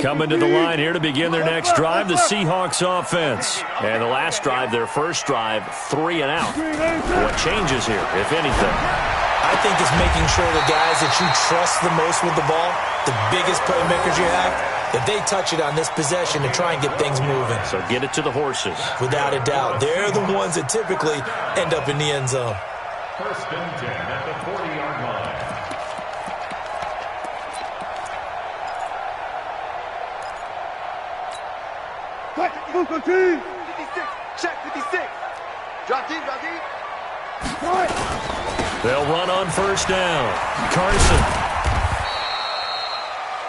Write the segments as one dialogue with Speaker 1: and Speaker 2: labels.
Speaker 1: Coming to the line here to begin their next drive, the Seahawks offense. And the last drive, their first drive, 3 and out. What changes here, if anything?
Speaker 2: I think it's making sure the guys that you trust the most with the ball, the biggest playmakers you have, that they touch it on this possession to try and get things moving.
Speaker 1: So get it to the horses.
Speaker 2: Without a doubt. They're the ones that typically end up in the end zone.
Speaker 3: First and 10 at the 40-yard line.
Speaker 4: Move, go team. 56. Check 56. Drop deep, drop deep.
Speaker 1: They'll run on first down. Carson.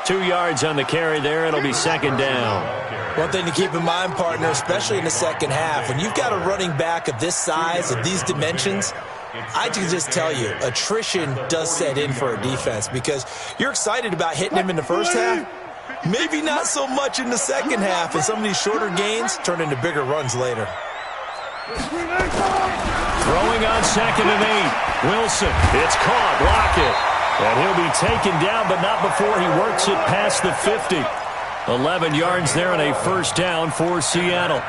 Speaker 1: 2 yards on the carry there. It'll be second down.
Speaker 2: One thing to keep in mind, partner, especially in the second half, when you've got a running back of this size, of these dimensions, I can just tell you, attrition does set in for a defense because you're excited about hitting him in the first half. Maybe not so much in the second half, and some of these shorter gains turn into bigger runs later.
Speaker 1: Throwing on second and 8. Wilson. It's caught. Block it. And he'll be taken down, but not before he works it past the 50. 11 yards there and a first down for Seattle.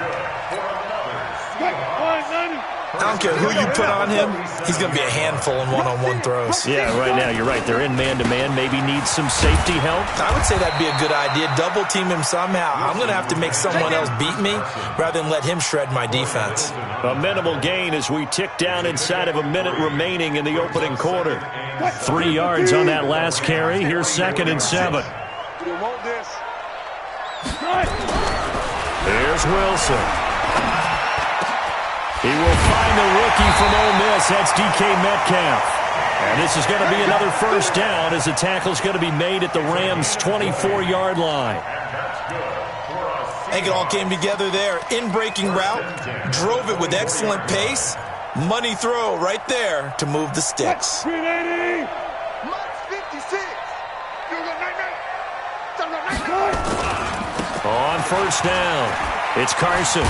Speaker 2: I don't care who you put on him, he's going to be a handful in one-on-one throws.
Speaker 1: Yeah, right now, you're right. They're in man-to-man. Maybe needs some safety help.
Speaker 2: I would say that'd be a good idea. Double-team him somehow. I'm going to have to make someone else beat me rather than let him shred my defense.
Speaker 1: A minimal gain as we tick down inside of a minute remaining in the opening quarter. 3 yards on that last carry. Here's second and 7. Here's Wilson. He will find the rookie from Ole Miss. That's DK Metcalf. And this is going to be another first down as the tackle's going to be made at the Rams' 24-yard line.
Speaker 2: I think it all came together there. In-breaking route, drove it with excellent pace. Money throw right there to move the sticks.
Speaker 4: 380.
Speaker 1: On first down, it's Carson.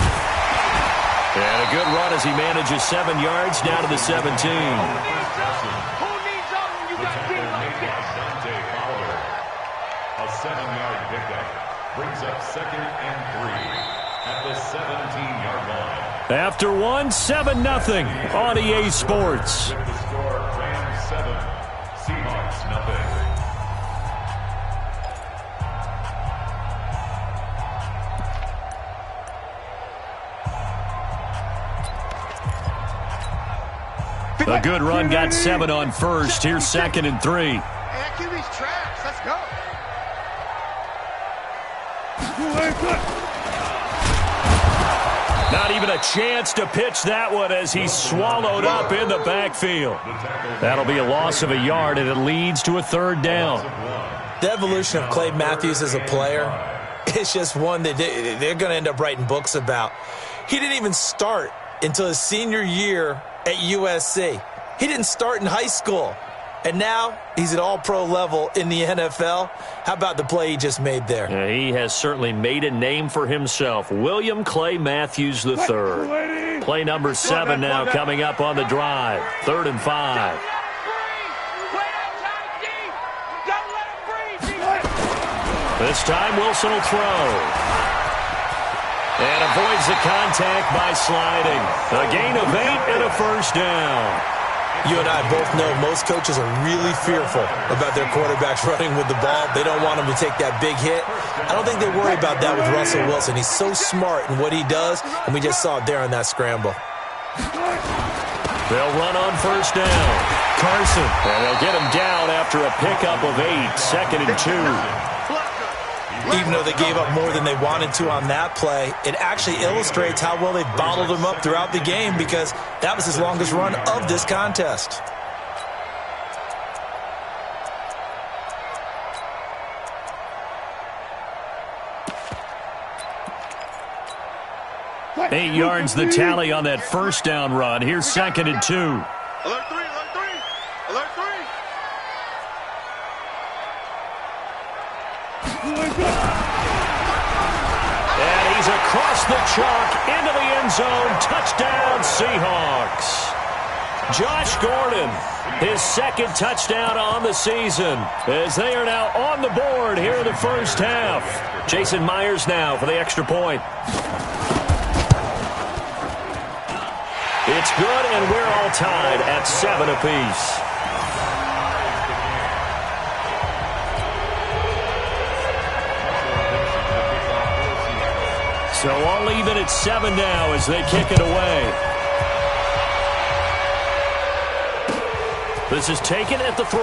Speaker 1: And a good run as he manages 7 yards down to the 17.
Speaker 4: Who needs them when you got a team like this?
Speaker 3: A 7-yard pickup brings up second and 3 at the 17-yard line.
Speaker 1: After 7-0 on EA Sports.
Speaker 3: With the score, Rams 7, Seahawks 0.
Speaker 1: A good run got 7 on first. Here's second and 3.
Speaker 4: Hey, QB's trash. Let's go.
Speaker 1: Not even a chance to pitch that one as he's swallowed up in the backfield. That'll be a loss of a yard, and it leads to a third down.
Speaker 2: The evolution of Clay Matthews as a player, it's just one that they're going to end up writing books about. He didn't even start until his senior year at USC. He didn't start in high school. And now he's at all-pro level in the NFL. How about the play he just made there?
Speaker 1: Yeah, he has certainly made a name for himself. William Clay Matthews III. Play number 7 now coming up on the drive. 3rd and 5. This time Wilson will throw. And avoids the contact by sliding. A gain of 8 and a first down.
Speaker 2: You and I both know most coaches are really fearful about their quarterbacks running with the ball. They don't want him to take that big hit. I don't think they worry about that with Russell Wilson. He's so smart in what he does, and we just saw it there on that scramble.
Speaker 1: They'll run on first down. Carson. And they'll get him down after a pickup of 8. 2nd and 2.
Speaker 2: Even though they gave up more than they wanted to on that play, it actually illustrates how well they bottled him up throughout the game because that was his longest run of this contest.
Speaker 1: Eight yards the tally on that first down run. Here's 2nd and 2.
Speaker 4: Alert 3, alert 3. Alert 3.
Speaker 1: And he's across the chalk into the end zone. Touchdown, Seahawks. Josh Gordon, his second touchdown on the season, as they are now on the board here in the first half. Jason Myers now for the extra point. It's good, and we're all tied at 7 apiece. So all even at 7 now as they kick it away. This is taken at the 3.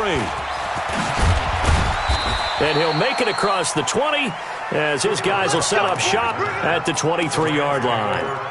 Speaker 1: And he'll make it across the 20 as his guys will set up shop at the 23-yard line.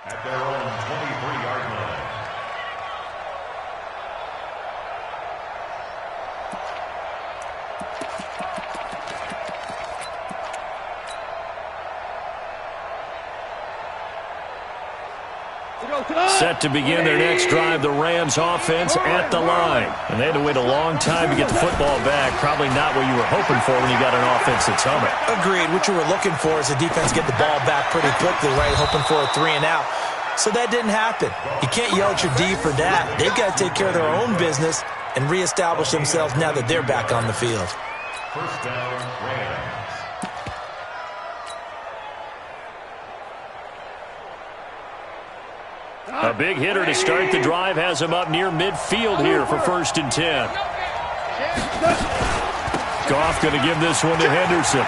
Speaker 3: At their own 23-yard line.
Speaker 1: Set to begin their next drive, the Rams offense at the line. And they had to wait a long time to get the football back. Probably not what you were hoping for when you got an offense that's humming.
Speaker 2: Agreed. What you were looking for is the defense get the ball back pretty quickly, right? Hoping for a 3 and out. So that didn't happen. You can't yell at your D for that. They've got to take care of their own business and reestablish themselves now that they're back on the field.
Speaker 3: First down, Rams.
Speaker 1: A big hitter to start the drive has him up near midfield here for 1st and 10. Goff going to give this one to Henderson.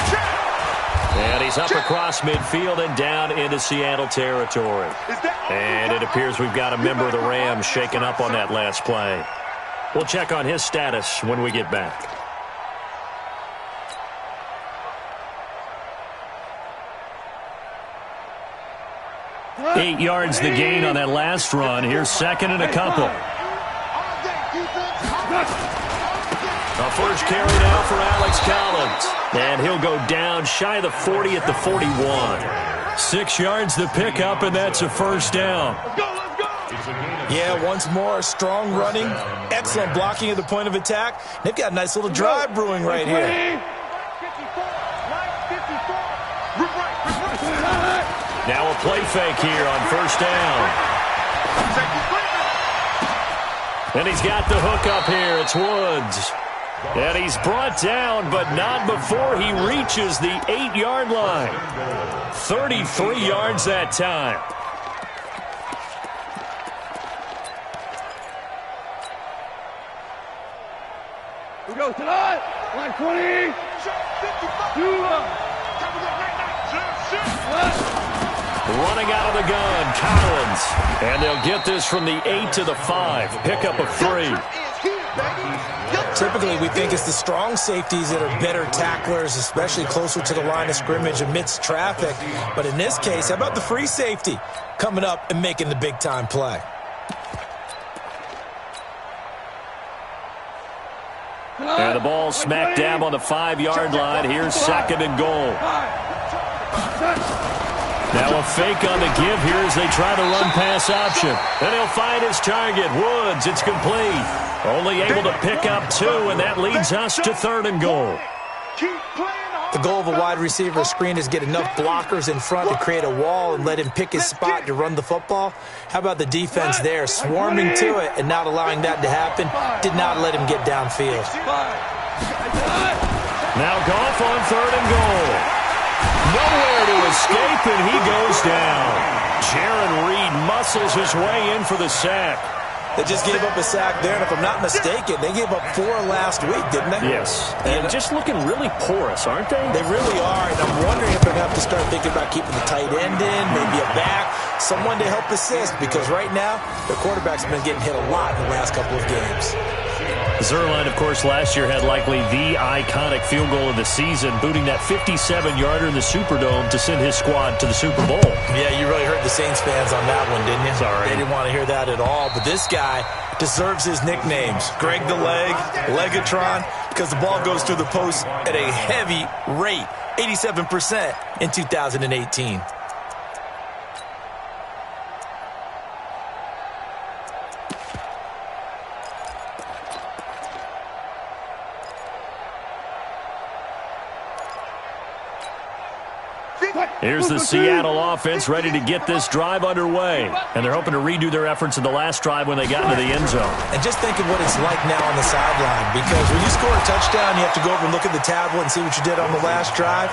Speaker 1: And he's up across midfield and down into Seattle territory. And it appears we've got a member of the Rams shaken up on that last play. We'll check on his status when we get back. Eight yards the gain on that last run. Here's 2nd and a couple. A first carry now for Alex Collins. And he'll go down shy of the 40 at the 41. 6 yards the pickup, and that's a first down.
Speaker 2: Yeah, once more, strong running, excellent blocking at the point of attack. They've got a nice little drive brewing right here.
Speaker 1: Now a play fake here on first down. And he's got the hook up here. It's Woods. And he's brought down, but not before he reaches the 8-yard line. 33 yards that time.
Speaker 4: We go tonight. Line 20.
Speaker 1: Running out of the gun, Collins. And they'll get this from the 8 to the 5. Pickup of 3.
Speaker 2: Typically, we think it's the strong safeties that are better tacklers, especially closer to the line of scrimmage amidst traffic. But in this case, how about the free safety coming up and making the big-time play?
Speaker 1: And the ball smack dab on the 5-yard line. Here's 2nd and goal. Now a fake on the give here as they try the run-pass option. And he'll find his target, Woods. It's complete. Only able to pick up 2, and that leads us to 3rd and goal.
Speaker 2: The goal of a wide receiver screen is get enough blockers in front to create a wall and let him pick his spot to run the football. How about the defense there, swarming to it and not allowing that to happen? Did not let him get downfield.
Speaker 1: Now Goff on 3rd and goal. Nowhere to escape, and he goes down. Jaron Reed muscles his way in for the sack.
Speaker 2: They just gave up a sack there, and if I'm not mistaken, they gave up 4 last week, didn't they?
Speaker 1: Yes. And just looking really porous, aren't they?
Speaker 2: They really are, and I'm wondering if they're going to have to start thinking about keeping the tight end in, maybe a back, someone to help assist, because right now, the quarterback's been getting hit a lot in the last couple of games.
Speaker 1: Zuerlein, of course, last year had likely the iconic field goal of the season, booting that 57-yarder in the Superdome to send his squad to the Super Bowl.
Speaker 2: Yeah, you really hurt the Saints fans on that one, didn't you?
Speaker 1: Sorry.
Speaker 2: They didn't want to hear that at all. But this guy deserves his nicknames. Greg the Leg, Legatron, because the ball goes through the post at a heavy rate, 87% in 2018.
Speaker 1: Here's the Seattle offense ready to get this drive underway. And they're hoping to redo their efforts in the last drive when they got into the end zone.
Speaker 2: And just think of what it's like now on the sideline, because when you score a touchdown, you have to go over and look at the tablet and see what you did on the last drive.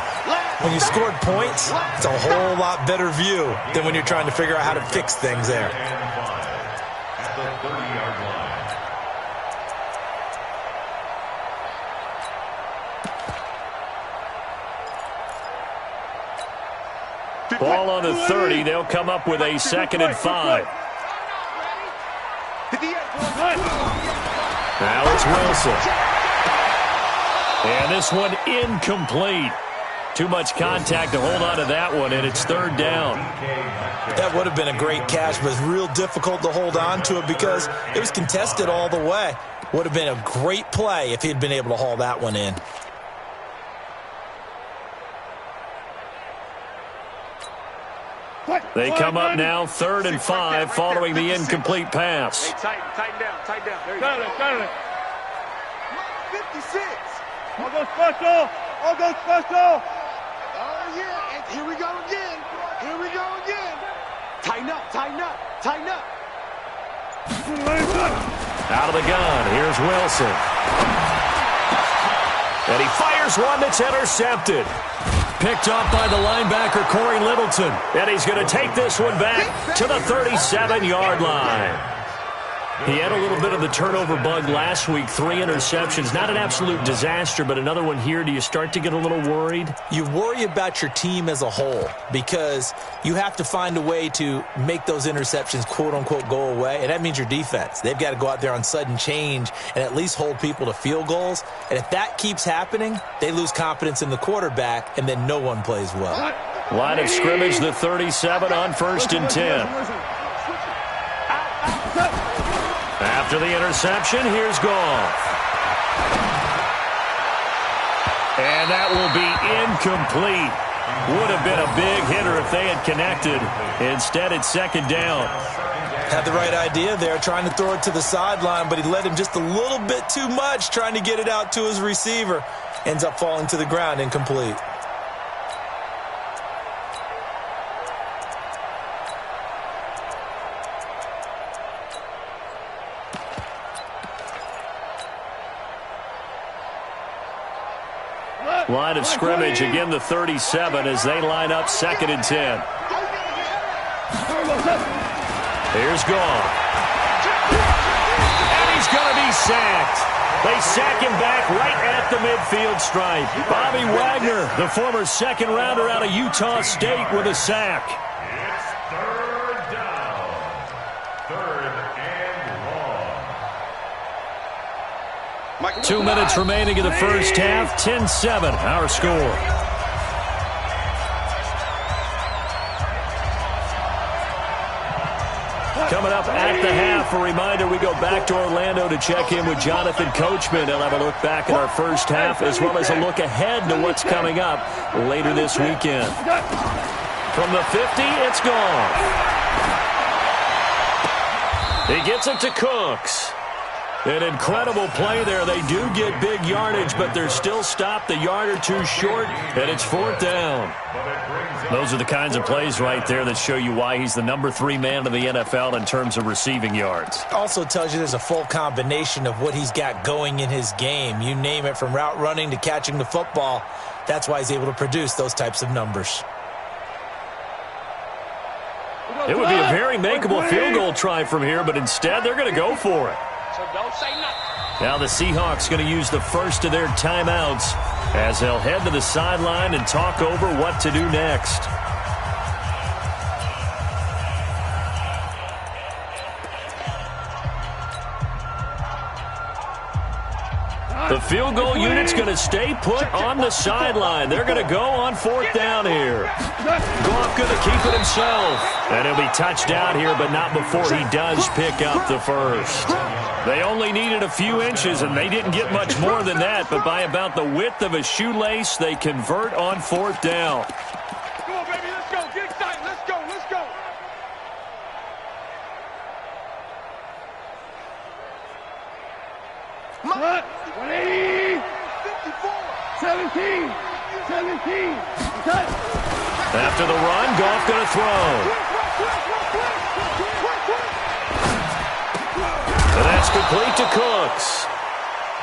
Speaker 2: When you scored points, it's a whole lot better view than when you're trying to figure out how to fix things there.
Speaker 3: At the 30-yard line.
Speaker 1: Ball on the 30. They'll come up with a 2nd and 5. Now it's Wilson. And this one incomplete. Too much contact to hold on to that one, and it's 3rd down.
Speaker 2: That would have been a great catch, but it's real difficult to hold on to it because it was contested all the way. Would have been a great play if he had been able to haul that one in.
Speaker 1: They come up now 3rd and 5 following the incomplete pass.
Speaker 4: Hey, tighten down. There you go. Got it. 56. All goes special. Oh, yeah. And here we go again. Tighten up.
Speaker 1: Out of the gun, here's Wilson. And he fires one that's intercepted. Picked off by the linebacker, Corey Littleton. And he's going to take this one back to the 37-yard line. He had a little bit of the turnover bug last week, 3 interceptions. Not an absolute disaster, but another one here. Do you start to get a little worried?
Speaker 2: You worry about your team as a whole because you have to find a way to make those interceptions, quote-unquote, go away, and that means your defense. They've got to go out there on sudden change and at least hold people to field goals. And if that keeps happening, they lose confidence in the quarterback, and then no one plays well.
Speaker 1: Line of scrimmage, the 37 on 1st and 10. After the interception, here's Goff. And that will be incomplete. Would have been a big hitter if they had connected. Instead, it's 2nd down.
Speaker 2: Had the right idea there, trying to throw it to the sideline, but he led him just a little bit too much, trying to get it out to his receiver. Ends up falling to the ground, incomplete.
Speaker 1: Line of scrimmage, again the 37 as they line up 2nd and 10. Here's Goff. And he's going to be sacked. They sack him back right at the midfield stripe. Bobby Wagner, the former 2nd rounder out of Utah State, with a sack.
Speaker 3: It's 3rd down. 3rd and long.
Speaker 1: 2 minutes remaining in the first half. 10-7, our score. Coming up at the half, a reminder, we go back to Orlando to check in with Jonathan Coachman. He'll have a look back at our first half as well as a look ahead to what's coming up later this weekend. From the 50, it's Goff. He gets it to Cooks. An incredible play there. They do get big yardage, but they're still stopped a yard or two short, and it's 4th down. Those are the kinds of plays right there that show you why he's the number 3 man in the NFL in terms of receiving yards.
Speaker 2: Also tells you there's a full combination of what he's got going in his game. You name it, from route running to catching the football. That's why he's able to produce those types of numbers.
Speaker 1: It would be a very makeable field goal try from here, but instead they're going to go for it.
Speaker 5: So don't say nothing.
Speaker 1: Now the Seahawks going to use the first of their timeouts as they'll head to the sideline and talk over what to do next. The field goal unit's going to stay put on the sideline. They're going to go on fourth down here. Goff going to keep it himself. And he'll be touched out here, but not before he does pick up the first. They only needed a few inches, and they didn't get much more than that. But by about the width of a shoelace, they convert on fourth down.
Speaker 4: Come on, baby, let's go. Get excited. Let's go. Let's go. What? 180. 54. 17. 17. Cut.
Speaker 1: After the run, Goff going to throw. And that's complete to Cooks.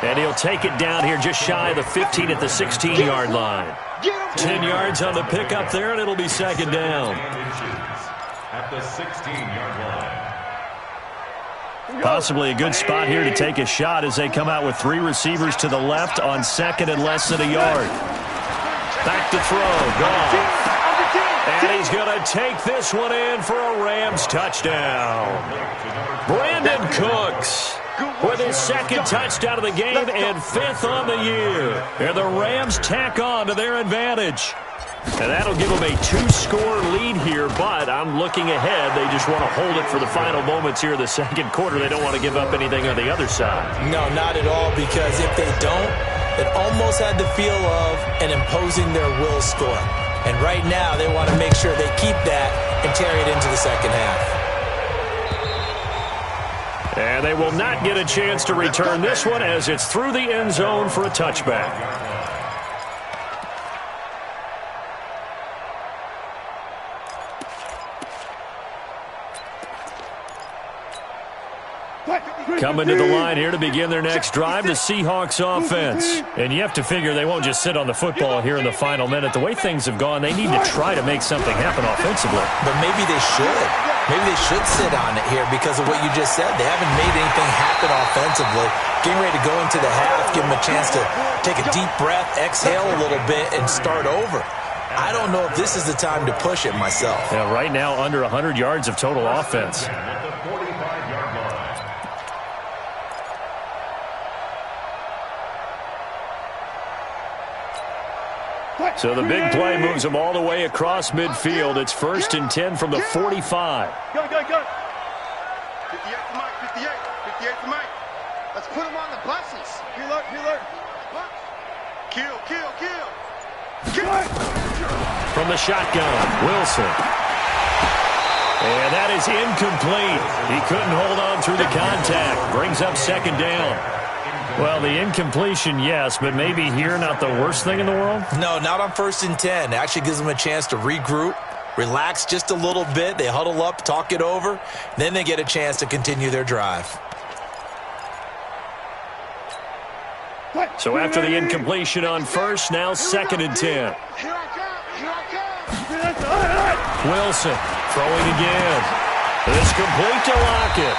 Speaker 1: And he'll take it down here just shy of the 15 at the 16-yard line. 10 yards on the pickup there, and it'll be second down.
Speaker 3: At the 16-yard line.
Speaker 1: Possibly a good spot here to take a shot as they come out with three receivers to the left on second and less than a yard. Back to throw. Goff. And he's going to take this one in for a Rams touchdown. Brandon Cooks with his second touchdown of the game and fifth on the year. And the Rams tack on to their advantage. And that'll give them a two-score lead here, but I'm looking ahead. They just want to hold it for the final moments here of the second quarter. They don't want to give up anything on the other side.
Speaker 2: No, not at all, because if they don't, it almost had the feel of an imposing their will score. And right now, they want to make sure they keep that and carry it into the second half.
Speaker 1: And they will not get a chance to return this one as it's through the end zone for a touchback. Coming to the line here to begin their next drive, the Seahawks offense. And you have to figure they won't just sit on the football here in the final minute. The way things have gone, they need to try to make something happen offensively.
Speaker 2: But maybe they should. Maybe they should sit on it here because of what you just said. They haven't made anything happen offensively. Getting ready to go into the half, give them a chance to take a deep breath, exhale a little bit, and start over. I don't know if this is the time to push it myself.
Speaker 1: Yeah, right now, under 100 yards of total offense. So the big play moves them all the way across midfield. It's 1st and 10 from the 45.
Speaker 4: Go, go, go. 58 to Mike, 58. 58 to Mike. Let's put him on the buses. Healer, healer. Kill, kill, kill. Kill.
Speaker 1: From the shotgun, Wilson. And that is incomplete. He couldn't hold on through the contact. Brings up second down. Well, the incompletion, yes, but maybe here not the worst thing in the world?
Speaker 2: No, not on 1st and 10. It actually gives them a chance to regroup, relax just a little bit. They huddle up, talk it over. Then they get a chance to continue their drive.
Speaker 1: So after the incompletion on first, now 2nd and 10.
Speaker 4: Here I come.
Speaker 1: Wilson throwing again. It's complete to Lockett.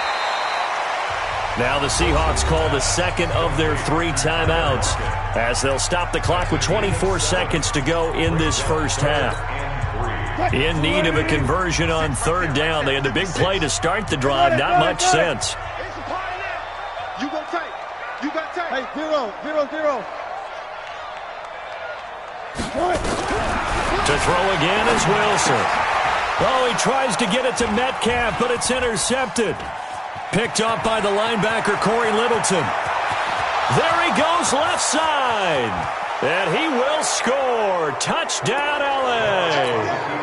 Speaker 1: Now the Seahawks call the second of their 3 timeouts as they'll stop the clock with 24 seconds to go in this first half. In need of a conversion on 3rd down. They had the big play to start the drive. Not much sense.
Speaker 4: You go tight. You got tight. Hey, 0, 0, 0.
Speaker 1: To throw again is Wilson. Oh, he tries to get it to Metcalf, but it's intercepted. Picked up by the linebacker, Corey Littleton. There he goes left side. And he will score. Touchdown, L.A.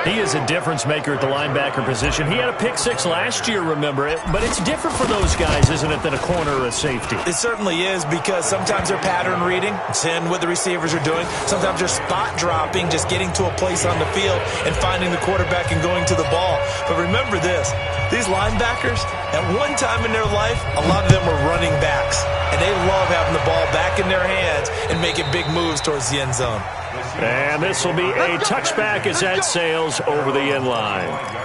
Speaker 1: He is a difference maker at the linebacker position. He had a pick 6 last year, remember it. But it's different for those guys, isn't it, than a corner or a safety?
Speaker 2: It certainly is because sometimes they're pattern reading, seeing what the receivers are doing. Sometimes they're spot dropping, just getting to a place on the field and finding the quarterback and going to the ball. But remember this, these linebackers, at one time in their life, a lot of them were running backs. And they love having the ball back in their hands and making big moves towards the end zone.
Speaker 1: And this will be a touchback as that sails over the end line.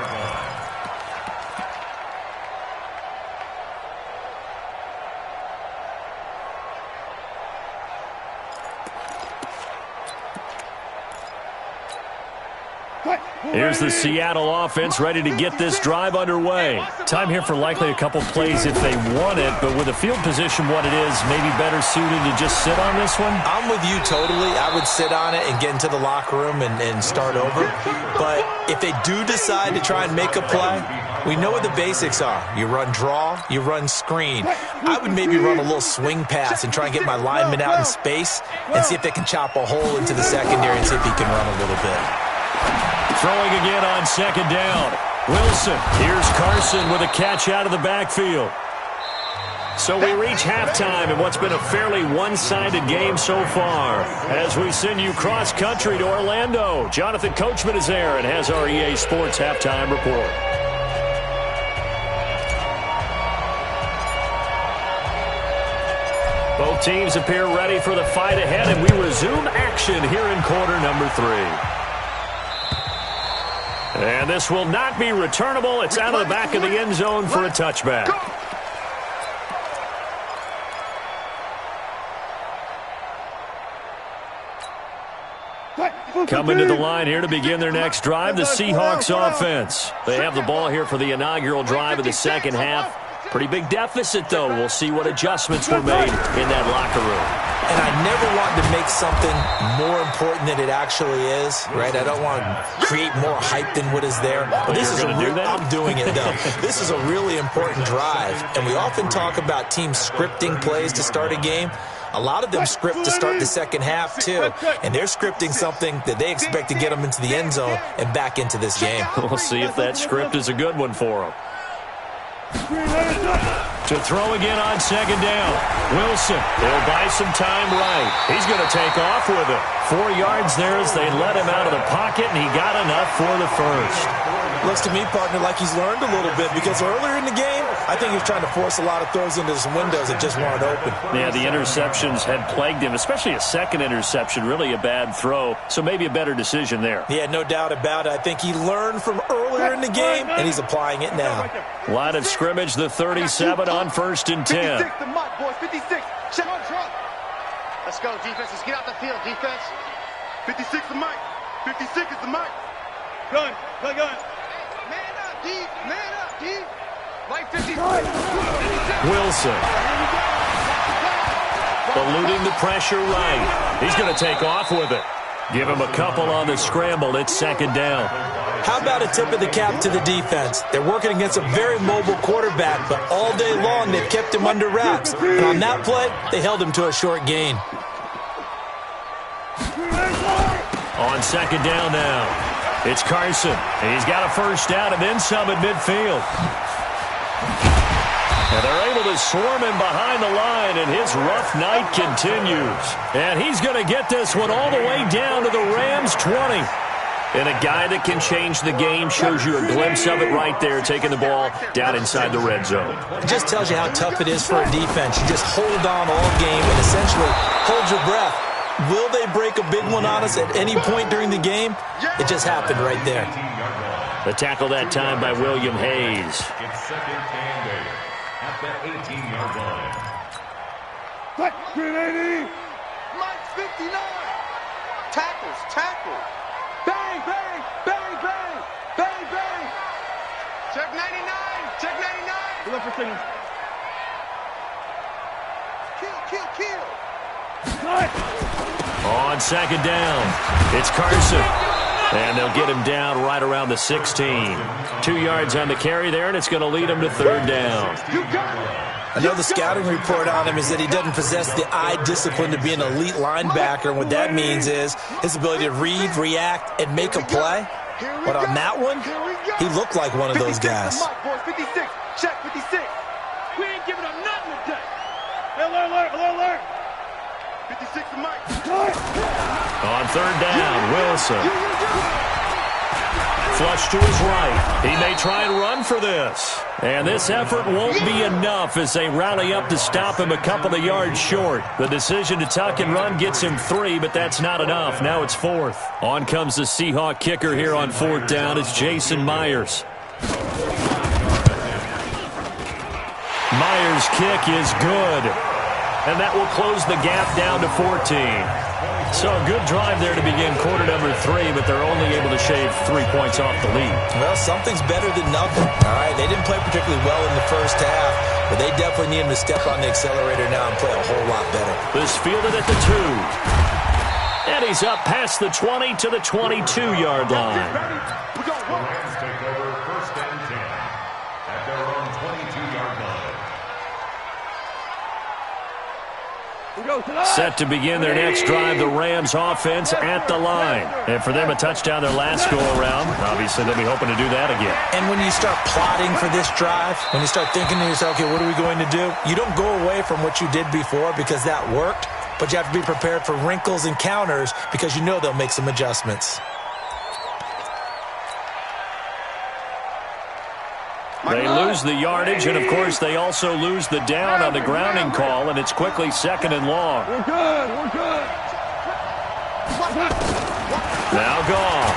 Speaker 1: Here's the Seattle offense ready to get this drive underway. Time here for likely a couple plays if they want it, but with the field position what it is, maybe better suited to just sit on this one?
Speaker 2: I'm with you totally. I would sit on it and get into the locker room and start over. But if they do decide to try and make a play, we know what the basics are. You run draw, you run screen. I would maybe run a little swing pass and try and get my lineman out in space and see if they can chop a hole into the secondary and see if he can run a little bit.
Speaker 1: Throwing again on second down. Wilson. Here's Carson with a catch out of the backfield. So we reach halftime in what's been a fairly one-sided game so far. As we send you cross-country to Orlando, Jonathan Coachman is there and has our EA Sports halftime report. Both teams appear ready for the fight ahead, and we resume action here in quarter number 3. And this will not be returnable. It's out of the back of the end zone for a touchback. Coming to the line here to begin their next drive, the Seahawks offense. They have the ball here for the inaugural drive of the second half. Pretty big deficit, though. We'll see what adjustments were made in that locker room.
Speaker 2: And I never want to make something more important than it actually is, right? I don't want to create more hype than what is there.
Speaker 1: But this is
Speaker 2: I'm doing it, though. This is a really important drive, and we often talk about teams scripting plays to start a game. A lot of them script to start the second half, too. And they're scripting something that they expect to get them into the end zone and back into this game.
Speaker 1: We'll see if that script is a good one for them. To throw again on second down. Wilson, they'll buy some time right. He's going to take off with it. 4 yards there as they let him out of the pocket, and he got enough for the first.
Speaker 2: Looks to me, partner, like he's learned a little bit because earlier in the game, I think he was trying to force a lot of throws into some windows that just weren't open.
Speaker 1: Yeah, the interceptions had plagued him, especially a second interception, really a bad throw, so maybe a better decision there.
Speaker 2: Yeah, no doubt about it. I think he learned from earlier in the game, and he's applying it now.
Speaker 1: Line of scrimmage, the 37 on 1st and 10.
Speaker 4: 56, the mark, boys. 56. Check on drop. Let's go, defense. Let's get out the field, defense. 56 the mic. 56 is the mic. Gun. Man up, D. Man up, D. Like 56.
Speaker 1: Wilson. Eluding the pressure right. He's going to take off with it. Give him a couple on the scramble. It's second down.
Speaker 2: How about a tip of the cap to the defense? They're working against a very mobile quarterback, but all day long they've kept him under wraps. And on that play, they held him to a short gain.
Speaker 1: On second down now, it's Carson. He's got a first down and then some at midfield. And they're able to swarm him behind the line, and his rough night continues. And he's going to get this one all the way down to the Rams' 20. And a guy that can change the game, shows you a glimpse of it right there, taking the ball down inside the red zone.
Speaker 2: It just tells you how tough it is for a defense. You just hold on all game and essentially hold your breath. Will they break a big one on us at any point during the game? It just happened right there.
Speaker 1: The tackle that time by William Hayes.
Speaker 3: It's second and 8 at the 18-yard line.
Speaker 4: Mike 59. Tackles. Bang, bang, bang, bang, bang, bang. Check 99. Look for signal. Kill.
Speaker 1: On second down, it's Carson. And they'll get him down right around the 16. 2 yards on the carry there, and it's going to lead him to third down.
Speaker 2: I know the scouting report on him is that he doesn't possess the eye discipline to be an elite linebacker. And what that means is his ability to read, react, and make a play. But on that one, he looked like one of those guys.
Speaker 4: 56, check 56. We ain't giving up nothing today. Alert. 56 the mic.
Speaker 1: On third down, Wilson. flush to his right. He may try and run for this. And this effort won't be enough as they rally up to stop him a couple of yards short. The decision to tuck and run gets him 3, but that's not enough. Now it's 4th. On comes the Seahawk kicker here on 4th down. It's Jason Myers. Myers' kick is good. And that will close the gap down to 14. So a good drive there to begin quarter number 3, but they're only able to shave 3 points off the lead.
Speaker 2: Well, something's better than nothing. All right, they didn't play particularly well in the first half, but they definitely need him to step on the accelerator now and play a whole lot better.
Speaker 1: This fielded at the 2. And he's up past the 20 to the 22-yard line.
Speaker 3: The Rams take over 1st and 10 at their own 22-yard line.
Speaker 1: Set to begin their next drive, the Rams offense at the line. And for them, a touchdown their last go-around. Obviously, they'll be hoping to do that again.
Speaker 2: And when you start plotting for this drive, when you start thinking to yourself, okay, what are we going to do? You don't go away from what you did before because that worked, but you have to be prepared for wrinkles and counters because you know they'll make some adjustments.
Speaker 1: They lose the yardage, and, of course, they also lose the down on the grounding call, and it's quickly 2nd and long.
Speaker 4: We're good. We're good.
Speaker 1: Now Goff.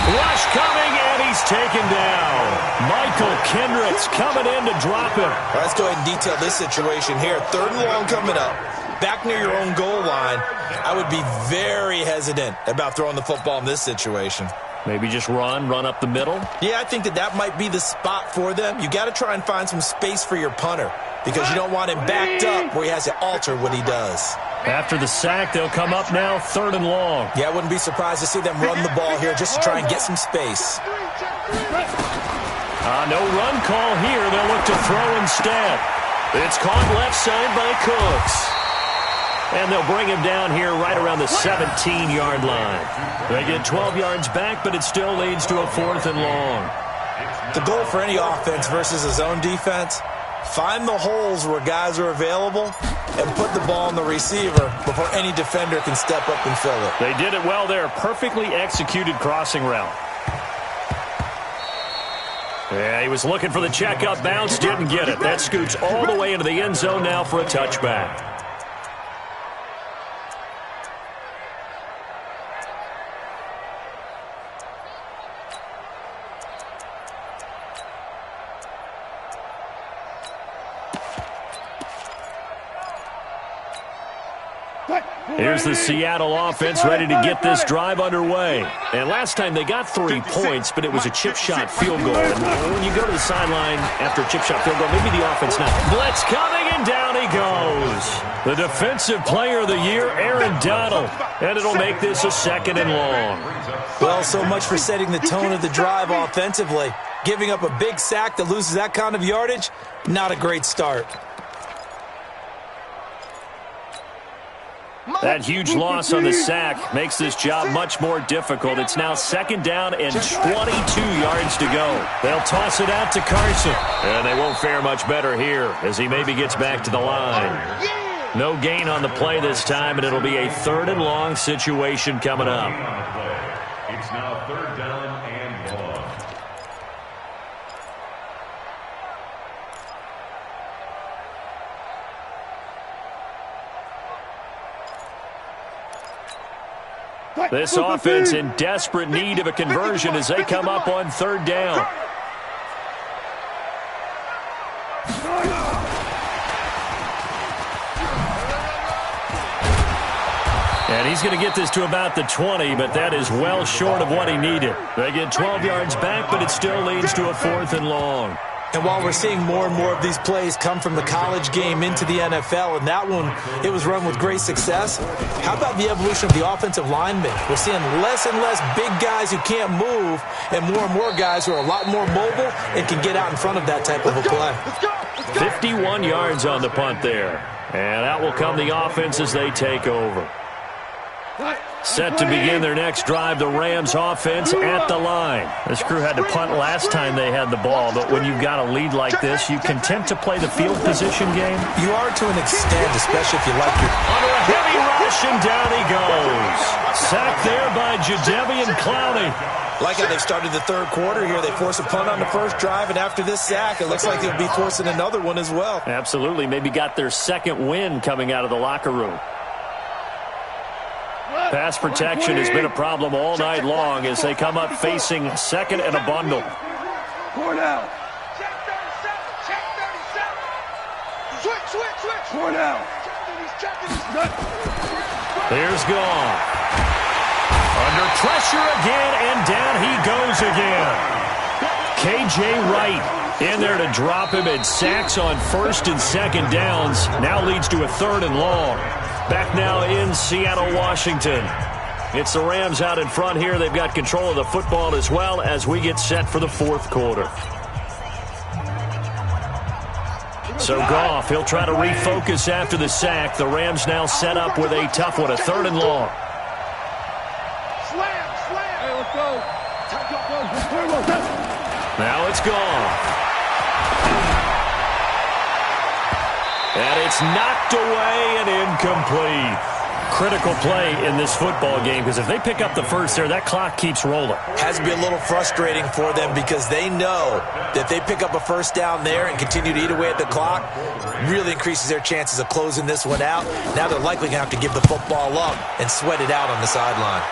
Speaker 1: Rush coming, and he's taken down. Michael Kendricks coming in to drop him.
Speaker 2: Well, let's go ahead and detail this situation here. 3rd and long coming up. Back near your own goal line. I would be very hesitant about throwing the football in this situation.
Speaker 1: Maybe just run up the middle?
Speaker 2: Yeah, I think that might be the spot for them. You got to try and find some space for your punter because you don't want him backed up where he has to alter what he does.
Speaker 1: After the sack, they'll come up now 3rd and long.
Speaker 2: Yeah, I wouldn't be surprised to see them run the ball here just to try and get some space.
Speaker 1: No run call here. They'll look to throw instead. It's caught left side by Cooks. And they'll bring him down here right around the 17-yard line. They get 12 yards back, but it still leads to a 4th and long.
Speaker 2: The goal for any offense versus a zone defense, find the holes where guys are available and put the ball on the receiver before any defender can step up and fill it.
Speaker 1: They did it well there. Perfectly executed crossing route. Yeah, he was looking for the check-up bounce, didn't get it. That scoots all the way into the end zone now for a touchback. Here's the Seattle offense ready to get this drive underway. And last time they got 3 points, but it was a chip shot field goal. And when you go to the sideline after a chip shot field goal, maybe the offense not. Blitz coming, and down he goes. The defensive player of the year, Aaron Donald. And it'll make this a 2nd and long.
Speaker 2: Well, so much for setting the tone of the drive offensively. Giving up a big sack that loses that kind of yardage, not a great start.
Speaker 1: That huge loss on the sack makes this job much more difficult. It's now 2nd down and 22 yards to go. They'll toss it out to Carson. And they won't fare much better here as he maybe gets back to the line. No gain on the play this time, and it'll be a 3rd and long situation coming up.
Speaker 3: It's now 3rd down and long.
Speaker 1: This offense in desperate need of a conversion as they come up on 3rd down. And he's going to get this to about the 20, but that is well short of what he needed. They get 12 yards back, but it still leads to a 4th and long.
Speaker 2: And while we're seeing more and more of these plays come from the college game into the NFL, and that one, it was run with great success, how about the evolution of the offensive linemen? We're seeing less and less big guys who can't move and more guys who are a lot more mobile and can get out in front of that type of a play.
Speaker 1: 51 yards on the punt there. And out will come the offense as they take over. Set to begin their next drive, the Rams offense at the line. This crew had to punt last time they had the ball, but when you've got a lead like this, you content to play the field position game?
Speaker 2: You are to an extent, especially if you like your...
Speaker 1: Under a heavy rush, and down he goes. sack there by Jadeveon Clowney.
Speaker 2: Like how they've started the third quarter here. They force a punt on the first drive, and after this sack, it looks like they'll be forcing another one as well.
Speaker 1: Absolutely. Maybe got their second win coming out of the locker room. Pass protection has been a problem all night long as they come up facing second and a bundle.
Speaker 4: Four down. Check 37. Switch. Four down.
Speaker 1: There's Goff. Under pressure again, and down he goes again. K.J. Wright in there to drop him, and sacks on first and second downs. Now leads to a third and long. Back now in Seattle, Washington. It's the Rams out in front here. They've got control of the football as well as we get set for the fourth quarter. So Goff, he'll try to refocus after the sack. The Rams now set up with a tough one, a third and long.
Speaker 4: Hey, let's go.
Speaker 1: Now it's Goff. And it's knocked away and incomplete. Critical play in this football game, because if they pick up the first there, that clock keeps rolling.
Speaker 2: Has to be a little frustrating for them because they know that if they pick up a first down there and continue to eat away at the clock, really increases their chances of closing this one out. Now they're likely going to have to give the football up and sweat it out on the sideline.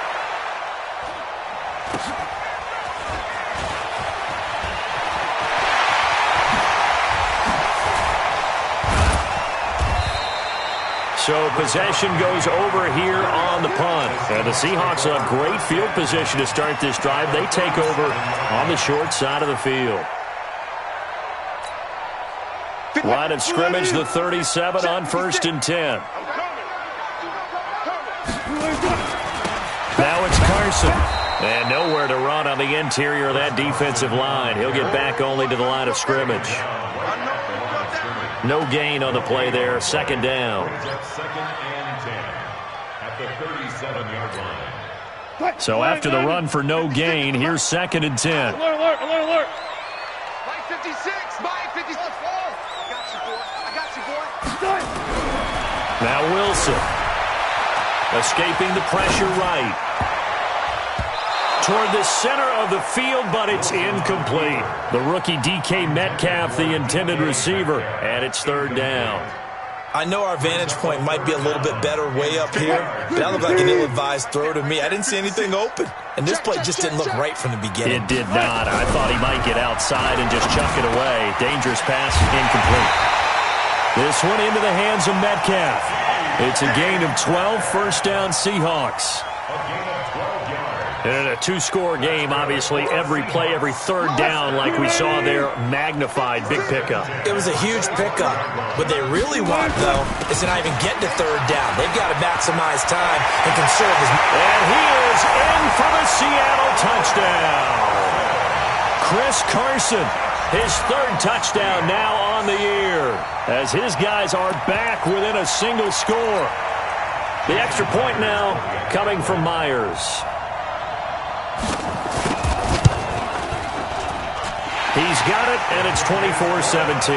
Speaker 1: So possession goes over here on the punt. And the Seahawks will have great field position to start this drive. They take over on the short side of the field. Line of scrimmage, the 37 on 1st and 10. Now it's Carson. And nowhere to run on the interior of that defensive line. He'll get back only to the line of scrimmage. No gain on the play there. Second down.
Speaker 3: Second and 10 at the 37-yard line.
Speaker 1: So after the run for no gain, here's second and 10.
Speaker 4: Alert.
Speaker 5: Mike 56. Mike 56. I got you, boy.
Speaker 1: Now Wilson. Escaping the pressure right. Toward the center of the field, but it's incomplete. The rookie DK Metcalf, the intended receiver, and it's third down.
Speaker 2: I know our vantage point might be a little bit better way up here, but that looked like an ill-advised throw to me. I didn't see anything open, and this play just didn't look right from the beginning.
Speaker 1: It did not. I thought he might get outside and just chuck it away. Dangerous pass, incomplete. This one into the hands of Metcalf. It's a gain of 12, first down Seahawks. And in a two-score game, obviously, every play, every third down, like we saw there, magnified. Big pickup.
Speaker 2: It was a huge pickup. What they really want, though, is to not even get to third down. They've got to maximize time and conserve his...
Speaker 1: And he is in for the Seattle touchdown. Chris Carson, his third touchdown now on the year, as his guys are back within a single score. The extra point now coming from Myers. He's got it, and it's 24-17.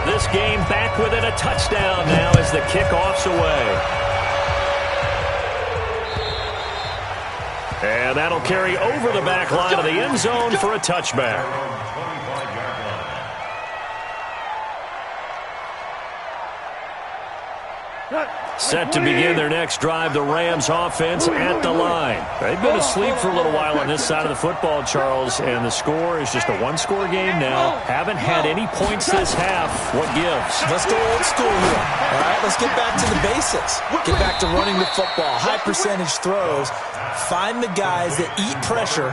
Speaker 1: This game back within a touchdown now as the kickoff's away. And that'll carry over the back line of the end zone for a touchback. Set to begin their next drive, the Rams offense at the line. They've been asleep for a little while on this side of the football, Charles, and the score is just a one-score game now. Haven't had any points this half. What gives?
Speaker 2: Let's go old school here. All right, let's get back to the basics. Get back to running the football, high percentage throws. Find the guys that eat pressure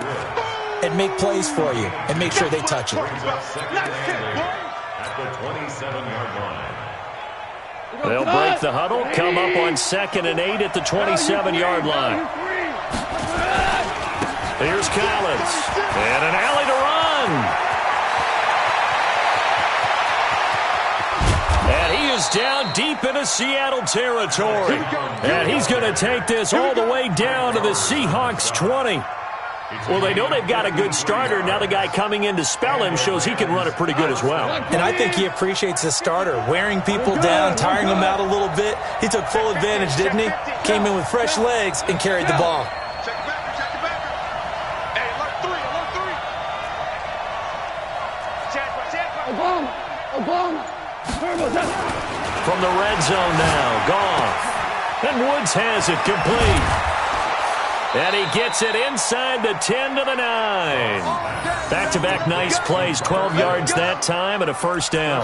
Speaker 2: and make plays for you and make sure they touch it.
Speaker 3: At the 27-yard line.
Speaker 1: They'll break the huddle, come up on 2nd and 8 at the 27-yard line. Here's Collins. And an alley to run. And he is down deep into Seattle territory. And he's going to take this all the way down to the Seahawks 20. Well, they know they've got a good starter. Now the guy coming in to spell him shows he can run it pretty good as well.
Speaker 2: And I think he appreciates his starter, wearing people down, tiring them out a little bit. He took full advantage, didn't he? Came in with fresh legs and carried the ball.
Speaker 4: Check it back, check it back. Hey, alert three.
Speaker 5: Obama.
Speaker 1: From the red zone now, Goff. And Woods has it complete. And he gets it inside the 10 to the 9. Back-to-back nice plays, 12 yards that time and a first down.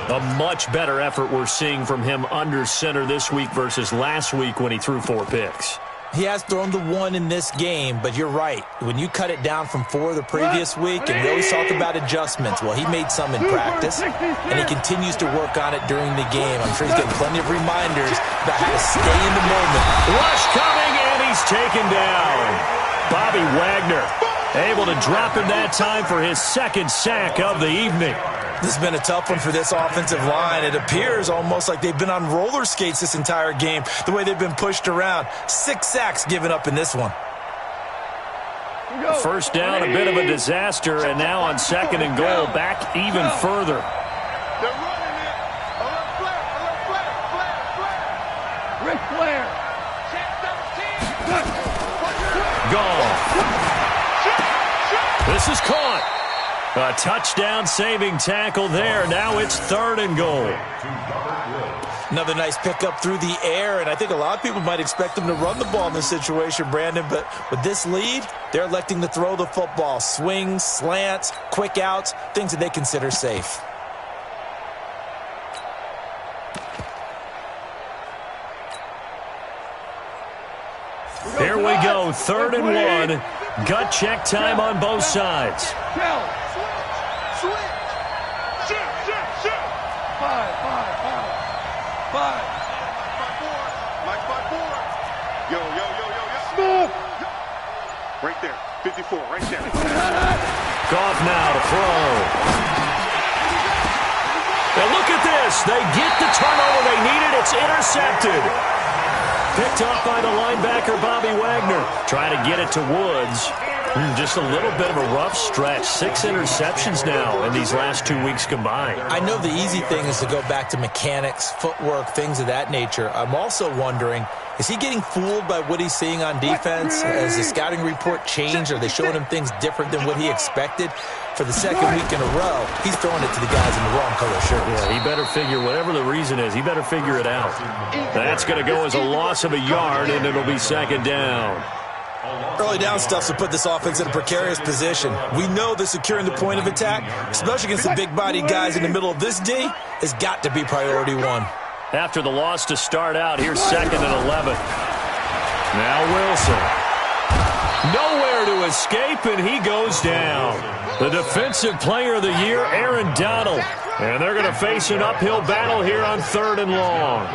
Speaker 1: A much better effort we're seeing from him under center this week versus last week when he threw 4 picks.
Speaker 2: He has thrown the 1 in this game, but you're right. When you cut it down from 4 the previous week, and we always talk about adjustments, well, he made some in practice, and he continues to work on it during the game. I'm sure he's getting plenty of reminders about how to stay in the moment.
Speaker 1: Rush coming, and he's taken down. Bobby Wagner able to drop him that time for his second sack of the evening.
Speaker 2: This has been a tough one for this offensive line. It appears almost like they've been on roller skates this entire game, the way they've been pushed around. 6 sacks given up in this one.
Speaker 1: First down, a bit of a disaster, and now on 2nd and goal, back even further.
Speaker 4: They're running it. Flare.
Speaker 5: Ric Flair.
Speaker 1: Gone. This is caught. A touchdown-saving tackle there. Now it's 3rd and goal.
Speaker 2: Another nice pickup through the air, and I think a lot of people might expect them to run the ball in this situation, Brandon, but with this lead, they're electing to throw the football. Swings, slants, quick outs, things that they consider safe.
Speaker 1: Here we go, 3rd and 1. Gut check time on both sides.
Speaker 4: Switch.
Speaker 5: Five.
Speaker 4: 5-4. Yo. Smooth. Right there. 54, right there.
Speaker 1: Goff now to throw. And look at this. They get the turnover they needed. It's intercepted. Picked up by the linebacker, Bobby Wagner. Trying to get it to Woods. Just a little bit of a rough stretch. 6 interceptions now in these last 2 weeks combined.
Speaker 2: I know the easy thing is to go back to mechanics, footwork, things of that nature. I'm also wondering, is he getting fooled by what he's seeing on defense? Has the scouting report changed? Are they showing him things different than what he expected? For the 2nd week in a row, he's throwing it to the guys in the wrong color shirt.
Speaker 1: Yeah, he better figure, whatever the reason is, he better figure it out. That's going to go as a loss of a yard, and it'll be 2nd down.
Speaker 2: Early down stuff to put this offense in a precarious position. We know that securing the point of attack, especially against the big-bodied guys in the middle of this D, has got to be priority 1.
Speaker 1: After the loss to start out, here's 2nd and 11. Now Wilson. Nowhere to escape, and he goes down. The defensive player of the year, Aaron Donald. And they're going to face an uphill battle here on 3rd and long.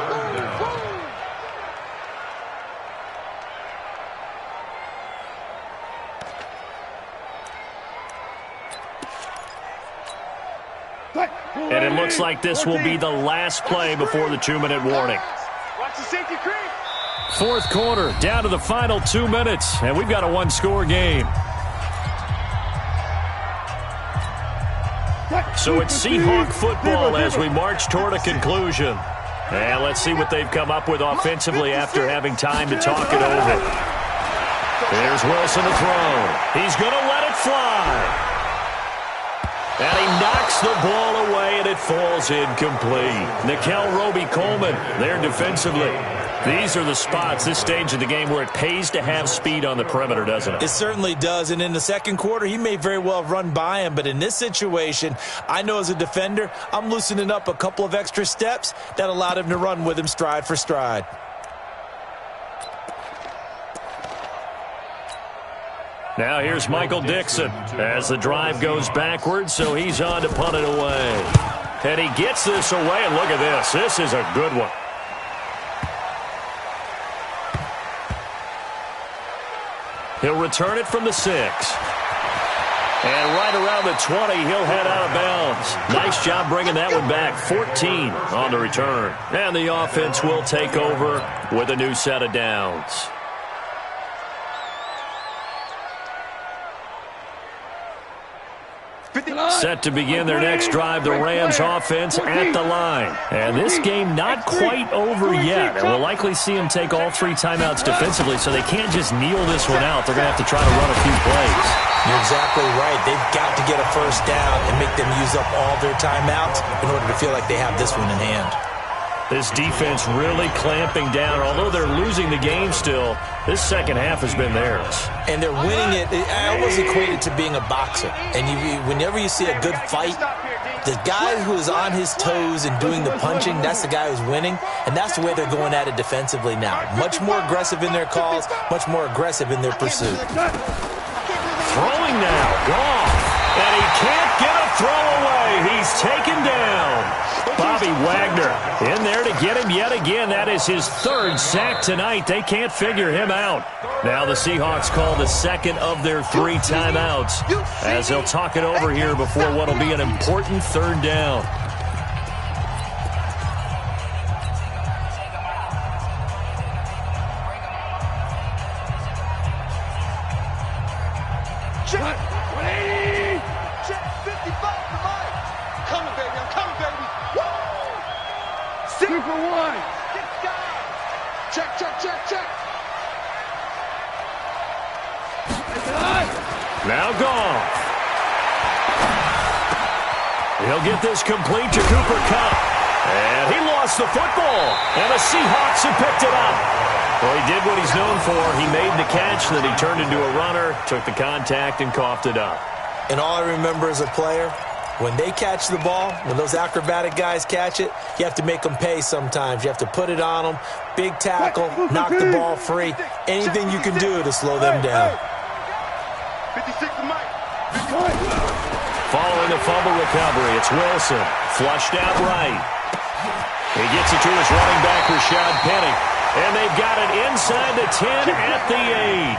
Speaker 1: And it looks like this will be the last play before the 2-minute warning.
Speaker 4: Watch the safety creep.
Speaker 1: 4th quarter, down to the final 2 minutes, and we've got a 1-score game. So it's Seahawk football as we march toward a conclusion. And let's see what they've come up with offensively after having time to talk it over. There's Wilson to throw. He's going to let it fly. And he knocks the ball away, and it falls incomplete. Nickel Roby-Coleman there defensively. These are the spots, this stage of the game, where it pays to have speed on the perimeter, doesn't it?
Speaker 2: It certainly does, and in the 2nd quarter, he may very well run by him, but in this situation, I know as a defender, I'm loosening up a couple of extra steps that allowed him to run with him stride for stride.
Speaker 1: Now here's Michael Dixon as the drive goes backwards, so he's on to punt it away. And he gets this away, and look at this. This is a good one. He'll return it from the 6. And right around the 20, he'll head out of bounds. Nice job bringing that one back. 14 on the return. And the offense will take over with a new set of downs. Set to begin their next drive, the Rams offense at the line. And this game not quite over yet. And we'll likely see them take all 3 timeouts defensively, so they can't just kneel this one out. They're going to have to try to run a few plays.
Speaker 2: You're exactly right. They've got to get a first down and make them use up all their timeouts in order to feel like they have this one in hand.
Speaker 1: This defense really clamping down. Although they're losing the game still, this second half has been theirs.
Speaker 2: And they're winning it. I always equate it to being a boxer. And whenever you see a good fight, the guy who is on his toes and doing the punching, that's the guy who's winning. And that's the way they're going at it defensively now. Much more aggressive in their calls, much more aggressive in their pursuit.
Speaker 1: Throwing now, Goff. And he can't get a throw away. He's taken down. Bobby Wagner in there to get him yet again. That is his 3rd sack tonight. They can't figure him out. Now the Seahawks call the second of their 3 timeouts as they'll talk it over here before what will be an important 3rd down.
Speaker 5: Check. 55 for Mike. Coming, baby. I'm coming, baby. Woo! 6 for 1. Check.
Speaker 1: Now Goff. He'll get this complete to Cooper Kupp. And he lost the football. And the Seahawks have picked it up. Well, he did what he's known for. He made the catch, then he turned into a runner, took the contact, and coughed it up.
Speaker 2: And all I remember as a player, when they catch the ball, when those acrobatic guys catch it, you have to make them pay sometimes. You have to put it on them, big tackle, knock the ball free, anything you can do to slow them down.
Speaker 4: 56 to Mike.
Speaker 1: Following the fumble recovery, it's Wilson. Flushed out right. He gets it to his running back, Rashad Penny. And they've got it inside the 10 at the 8.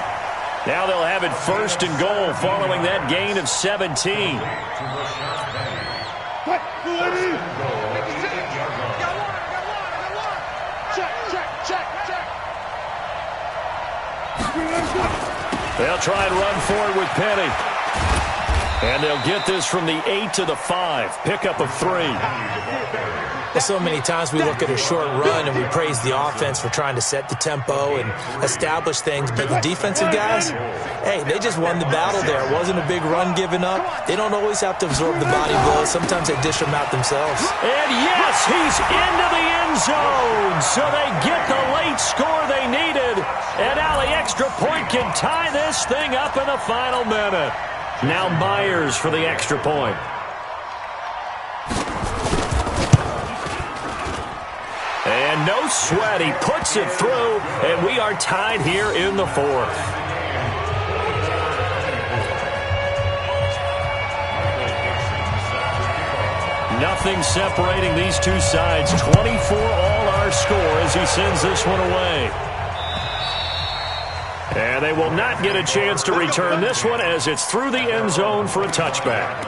Speaker 1: Now they'll have it 1st and goal following that gain of 17. They'll try and run forward with Penny. And they'll get this from the 8 to the 5. Pickup of 3.
Speaker 2: Well, so many times we look at a short run and we praise the offense for trying to set the tempo and establish things. But the defensive guys, hey, they just won the battle there. It wasn't a big run given up. They don't always have to absorb the body blows. Sometimes they dish them out themselves.
Speaker 1: And yes, he's into the end zone. So they get the late score they needed. And now the extra point can tie this thing up in the final minute. Now Myers for the extra point. And no sweat, he puts it through, and we are tied here in the 4th. Nothing separating these two sides. 24 all our score as he sends this one away. And they will not get a chance to return this one as it's through the end zone for a touchback.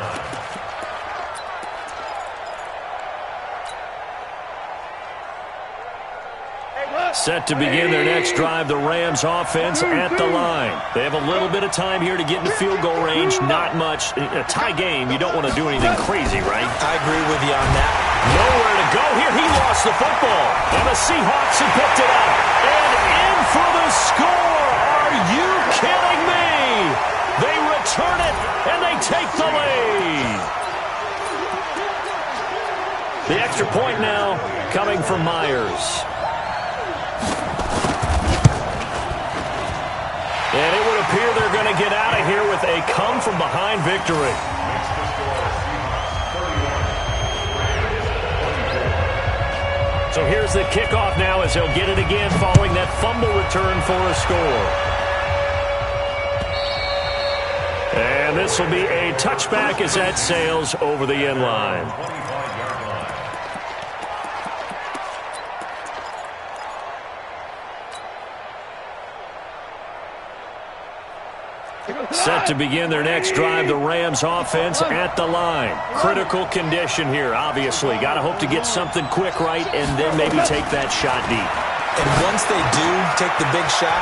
Speaker 1: Set to begin their next drive, the Rams offense at the line. They have a little bit of time here to get into field goal range. Not much. A tie game, you don't want to do anything crazy, right?
Speaker 2: I agree with you on that.
Speaker 1: Nowhere to go here. He lost the football. And the Seahawks have picked it up. And in for the score. Are you kidding me? They return it, and they take the lead. The extra point now coming from Myers. And it would appear they're going to get out of here with a come-from-behind victory. So here's the kickoff now as they'll get it again following that fumble return for a score. And this will be a touchback as that sails over the end line. Set to begin their next drive, the Rams offense at the line. Critical condition here, obviously. Got to hope to get something quick right and then maybe take that shot deep.
Speaker 2: And once they do take the big shot,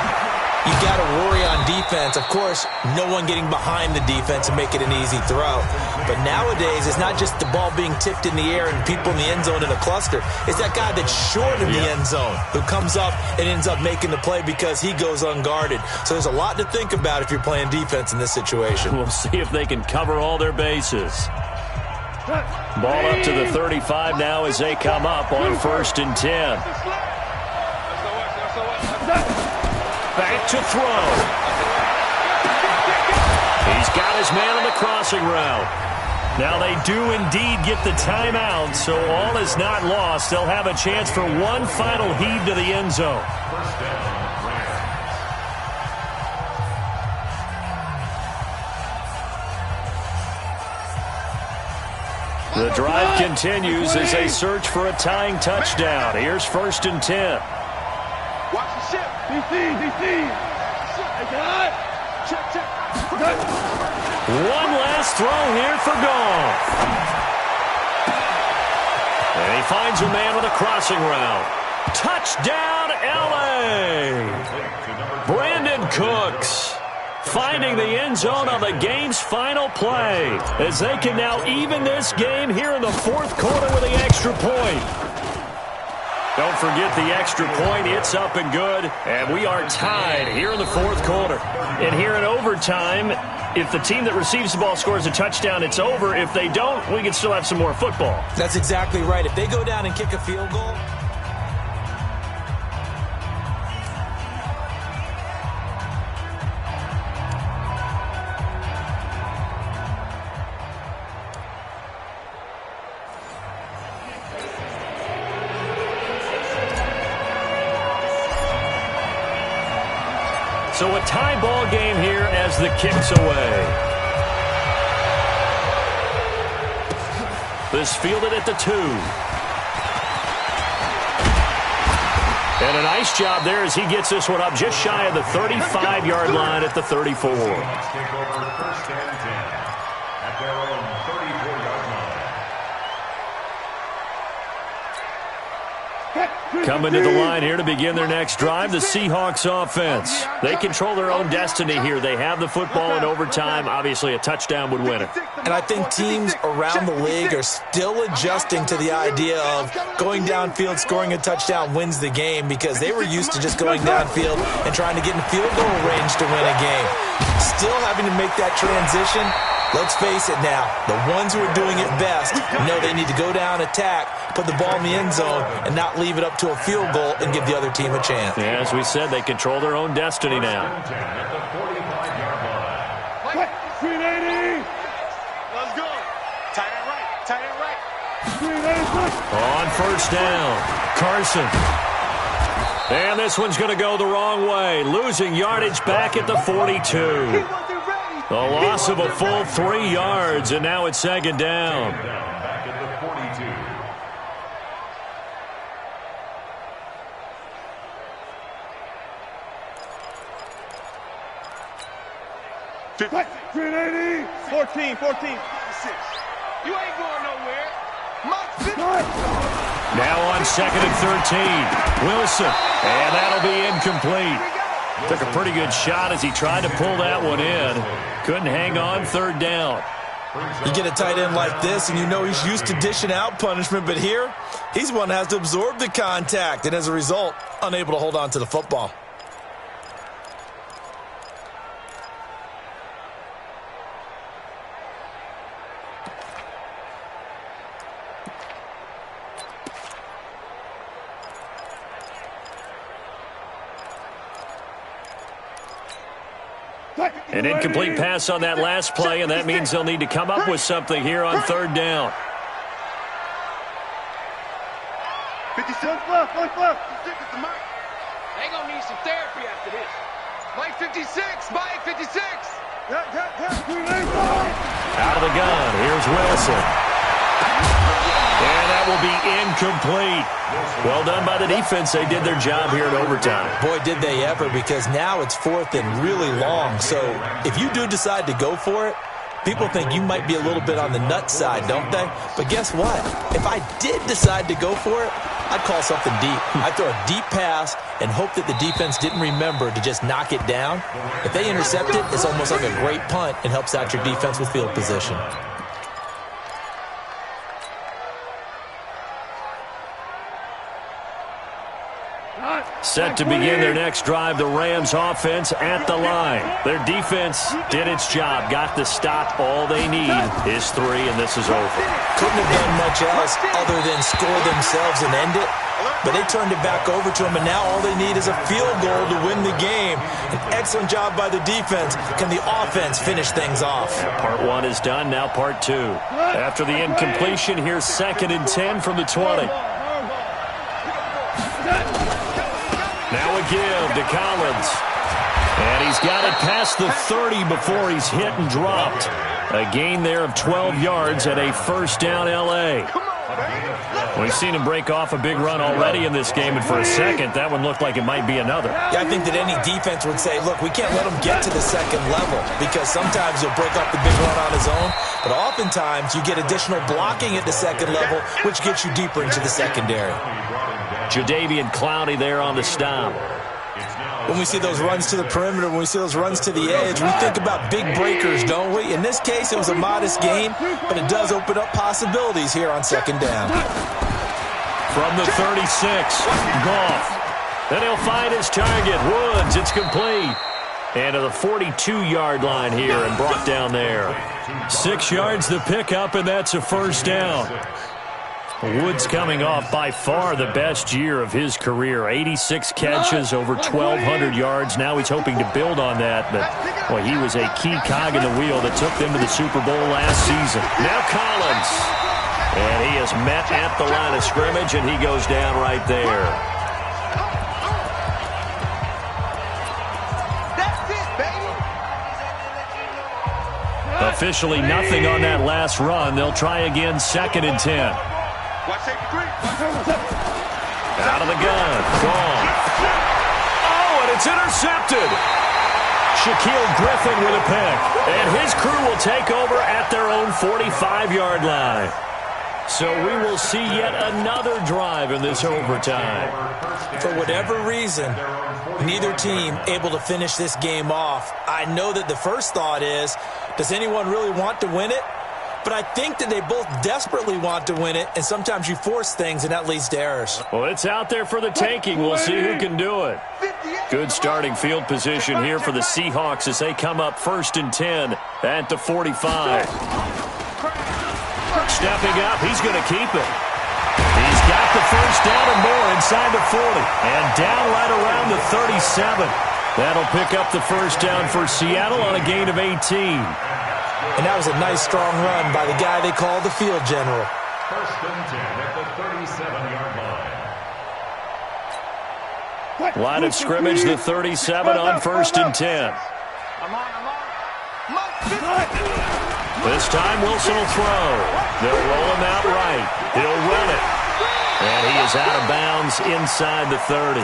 Speaker 2: you got to worry on defense. Of course, no one getting behind the defense and make it an easy throw. But nowadays, it's not just the ball being tipped in the air and people in the end zone in a cluster. It's that guy that's short in the end zone who comes up and ends up making the play because he goes unguarded. So there's a lot to think about if you're playing defense in this situation.
Speaker 1: We'll see if they can cover all their bases. Ball up to the 35 now as they come up on 1st and 10. Back to throw. He's got his man on the crossing route. Now they do indeed get the timeout, so all is not lost. They'll have a chance for one final heave to the end zone. The drive continues as they search for a tying touchdown. Here's 1st and 10.
Speaker 5: Watch the ship. DC. Check.
Speaker 1: One last throw here for Goff. And he finds a man with a crossing route. Touchdown, L.A. Brandon Cooks finding the end zone on the game's final play as they can now even this game here in the 4th quarter with the extra point. Don't forget the extra point. It's up and good, and we are tied here in the 4th quarter. And here in overtime, if the team that receives the ball scores a touchdown, it's over. If they don't, we can still have some more football.
Speaker 2: That's exactly right. If they go down and kick a field goal...
Speaker 1: So a tie ball game here as the kick's away. This fielded at the 2. And a nice job there as he gets this one up just shy of the 35-yard line at the 34.
Speaker 3: Let's take over 1st and 10 at their own 34-yard line.
Speaker 1: Coming to the line here to begin their next drive, the Seahawks offense. They control their own destiny here. They have the football in overtime. Obviously, a touchdown would win it.
Speaker 2: And I think teams around the league are still adjusting to the idea of going downfield, scoring a touchdown wins the game because they were used to just going downfield and trying to get in field goal range to win a game. Still having to make that transition. Let's face it now, the ones who are doing it best know they need to go down, attack, put the ball in the end zone, and not leave it up to a field goal and give the other team a chance.
Speaker 1: Yeah, as we said, they control their own destiny now.
Speaker 3: At the 45-yard line.
Speaker 5: 380. Let's go. Tight end right.
Speaker 1: On 1st down, Carson. And this one's going to go the wrong way, losing yardage back at the 42. A loss of a full 3 yards, and now it's 2nd down.
Speaker 3: Back at the 42.
Speaker 5: 380. 14. 6. You ain't going nowhere.
Speaker 1: Now on 2nd and 13, Wilson, and that'll be incomplete. Took a pretty good shot as he tried to pull that one in. Couldn't hang on 3rd down.
Speaker 2: You get a tight end like this, and you know he's used to dishing out punishment, but here, he's one that has to absorb the contact, and as a result, unable to hold on to the football.
Speaker 1: An incomplete pass on that last play, and that means they'll need to come up with something here on 3rd down.
Speaker 5: 56 left. 56 is the mic. They gonna need some therapy after this. Mike 56. Mike 56.
Speaker 1: Out of the gun. Here's Wilson. And that will be incomplete. Well done by the defense. They did their job here in overtime.
Speaker 2: Boy, did they ever, because now it's 4th and really long. So if you do decide to go for it, people think you might be a little bit on the nut side, don't they? But guess what? If I did decide to go for it, I'd call something deep. I'd throw a deep pass and hope that the defense didn't remember to just knock it down. If they intercept it, it's almost like a great punt and helps out your defense with field position.
Speaker 1: Set to begin their next drive, the Rams offense at the line. Their defense did its job, got the stop. All they need is 3, and this is over.
Speaker 2: Couldn't have done much else other than score themselves and end it, but they turned it back over to them, and now all they need is a field goal to win the game. An excellent job by the defense. Can the offense finish things off?
Speaker 1: Part 1 is done, now part 2. After the incompletion, here's 2nd and 10 from the 20. Now a give to Collins. And he's got it past the 30 before he's hit and dropped. A gain there of 12 yards and a first down L.A. We've seen him break off a big run already in this game, and for a second, that one looked like it might be another.
Speaker 2: Yeah, I think that any defense would say, look, we can't let him get to the second level, because sometimes he'll break off the big run on his own, but oftentimes you get additional blocking at the second level, which gets you deeper into the secondary.
Speaker 1: Jadeveon Clowney there on the stop.
Speaker 2: When we see those runs to the perimeter, when we see those runs to the edge, we think about big breakers, don't we? In this case, it was a modest gain, but it does open up possibilities here on second down.
Speaker 1: From the 36, Goff. Then he'll find his target, Woods. It's complete. And to the 42-yard line here and brought down there. 6 yards the pickup, and that's a first down. Woods coming off by far the best year of his career. 86 catches, over 1,200 yards. Now he's hoping to build on that, but well, he was a key cog in the wheel that took them to the Super Bowl last season. Now Collins. And he is met at the line of scrimmage, and he goes down right there. Officially nothing on that last run. They'll try again, 2nd and 10. Out of the gun. Gone. Oh, and it's intercepted. Shaquille Griffin with a pick. And his crew will take over at their own 45-yard line. So we will see yet another drive in this overtime.
Speaker 2: For whatever reason, neither team able to finish this game off. I know that the first thought is, does anyone really want to win it? But I think that they both desperately want to win it, and sometimes you force things, and that leads to errors.
Speaker 1: Well, it's out there for the taking. We'll see who can do it. Good starting field position here for the Seahawks as they come up 1st and 10 at the 45. Stepping up, he's going to keep it. He's got the first down and more inside the 40, and down right around the 37. That'll pick up the first down for Seattle on a gain of 18.
Speaker 2: And that was a nice, strong run by the guy they call the field general.
Speaker 3: 1st and 10 at the 37-yard line.
Speaker 1: Line of scrimmage, the 37 on 1st and 10. This time Wilson will throw. They'll roll him out right. He'll run it. And he is out of bounds inside the 30.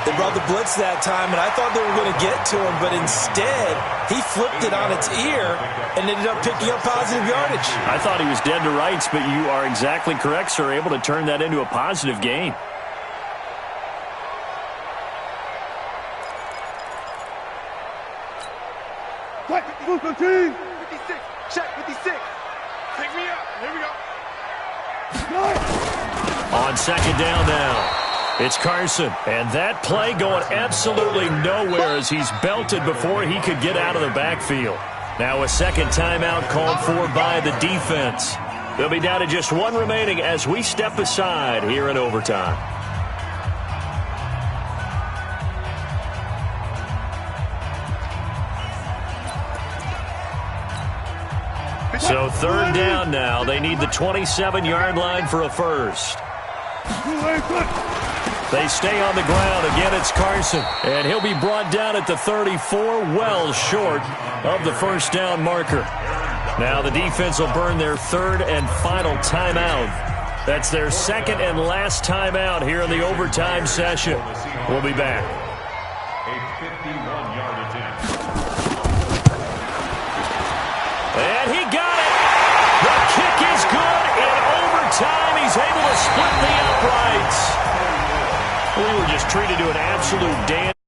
Speaker 2: They brought the blitz that time, and I thought they were going to get to him, but instead, he flipped it on its ear and ended up picking up positive yardage.
Speaker 1: I thought he was dead to rights, but you are exactly correct, sir, able to turn that into a positive gain.
Speaker 4: What? 56. Check 56. Take me up. Here we go.
Speaker 1: On 2nd down now. It's Carson, and that play going absolutely nowhere as he's belted before he could get out of the backfield. Now a 2nd timeout called for by the defense. They'll be down to just 1 remaining as we step aside here in overtime. So 3rd down now. They need the 27-yard line for a first. They stay on the ground. Again, it's Carson. And he'll be brought down at the 34, well short of the first down marker. Now the defense will burn their 3rd and final timeout. That's their 2nd and last timeout here in the overtime session. We'll be back.
Speaker 3: A 51-yard attempt.
Speaker 1: And he got it. The kick is good in overtime. He he's able to split the uprights. We were just treated to an absolute dance.